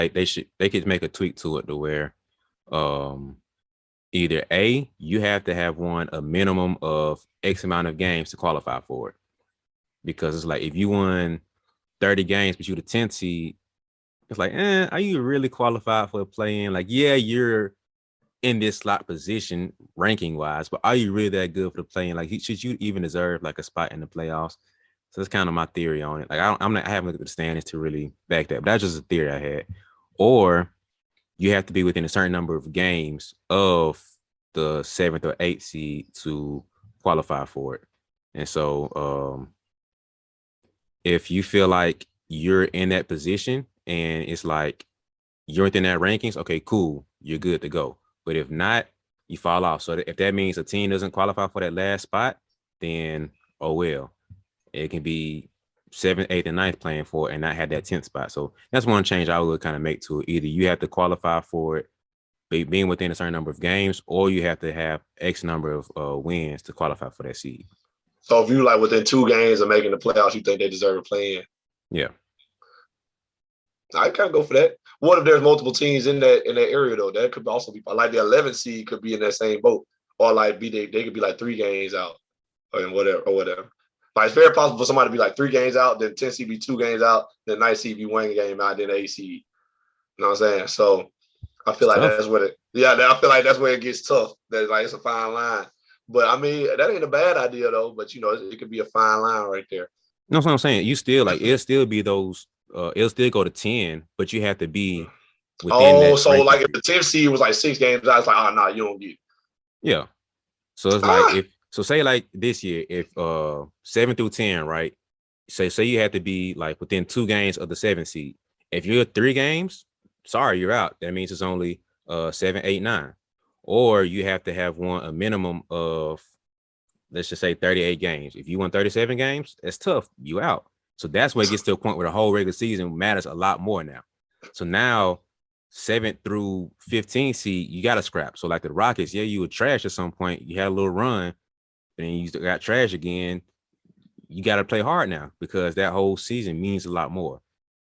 like they could make a tweak to it to where um either A, you have to have won a minimum of X amount of games to qualify for it. Because it's like if you won 30 games but you the 10th seed, it's like, are you really qualified for playing? Like, yeah, you're in this slot position ranking wise, but are you really that good for the playing? Like, should you even deserve like a spot in the playoffs? So that's kind of my theory on it. Like, I haven't looked at the standings to really back that, but that's just a theory I had. Or you have to be within a certain number of games of the 7th or 8th seed to qualify for it. And so, if you feel like you're in that position and it's like you're within that rankings, okay, cool, you're good to go. But if not, you fall off. So if that means a team doesn't qualify for that last spot, then oh well, it can be 7th, 8th, and 9th playing for it and not have that 10th spot. So that's one change I would kind of make to it. Either you have to qualify for it being within a certain number of games, or you have to have X number of wins to qualify for that seed. So if you like within 2 games of making the playoffs, you think they deserve to play in? Yeah. I kind of go for that. What if there's multiple teams in that area though? That could also be like the 11th seed could be in that same boat, or like they could be like 3 games out, or whatever. Like it's very possible for somebody to be like 3 games out, then 10 seed be 2 games out, then 9 seed be 1 game out, then 8 seed. You know what I'm saying? So I feel like that's where I feel like that's where it gets tough. That's like it's a fine line. But I mean, that ain't a bad idea though. But you know, it could be a fine line right there. You know what I'm saying? You still like it'll still be those. It'll still go to 10, but you have to be within that. So ranking. Like if the 10th seed was like 6 games out, it's like, oh no, you don't get it. Yeah. So it's like say like this year, if 7 through 10, right? Say you have to be like within 2 games of the 7th seed. If you're 3 games, sorry, you're out. That means it's only 7, 8, 9. Or you have to have won a minimum of, let's just say 38 games. If you won 37 games, that's tough. You out. So that's where it gets to a point where the whole regular season matters a lot more now. So now 7th through 15 seed, you got to scrap. So like the Rockets, yeah, you were trash at some point. You had a little run, and then you got trash again. You got to play hard now because that whole season means a lot more.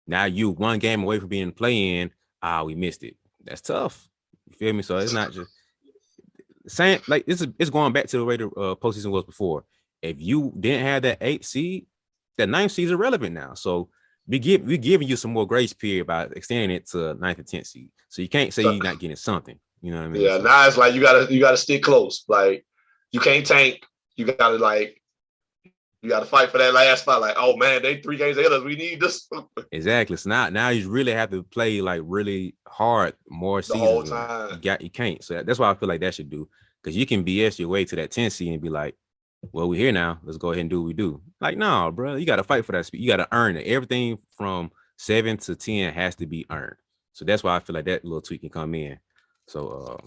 Now you 1 game away from being play-in. We missed it. That's tough. You feel me? So it's not just saying like it's going back to the way the postseason was before. If you didn't have that 8th seed, that 9th seed is irrelevant now. So we giving you some more grace period by extending it to 9th and 10th seed. So you can't say you're not getting something. You know what I mean? Yeah, now it's like you gotta stick close. Like you can't tank. You gotta fight for that last spot. Like, oh man, they 3 games ahead of us. We need this. Exactly. So now you really have to play like really hard more seasons. The whole time. You can't. So that's why I feel like that should do. Because you can BS your way to that 10 seed and be like, well, we're here now. Let's go ahead and do what we do. Like, no, bro, you got to fight for that speed. You got to earn it. Everything from 7 to 10 has to be earned. So that's why I feel like that little tweak can come in. So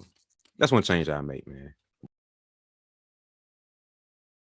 that's one change I make, man.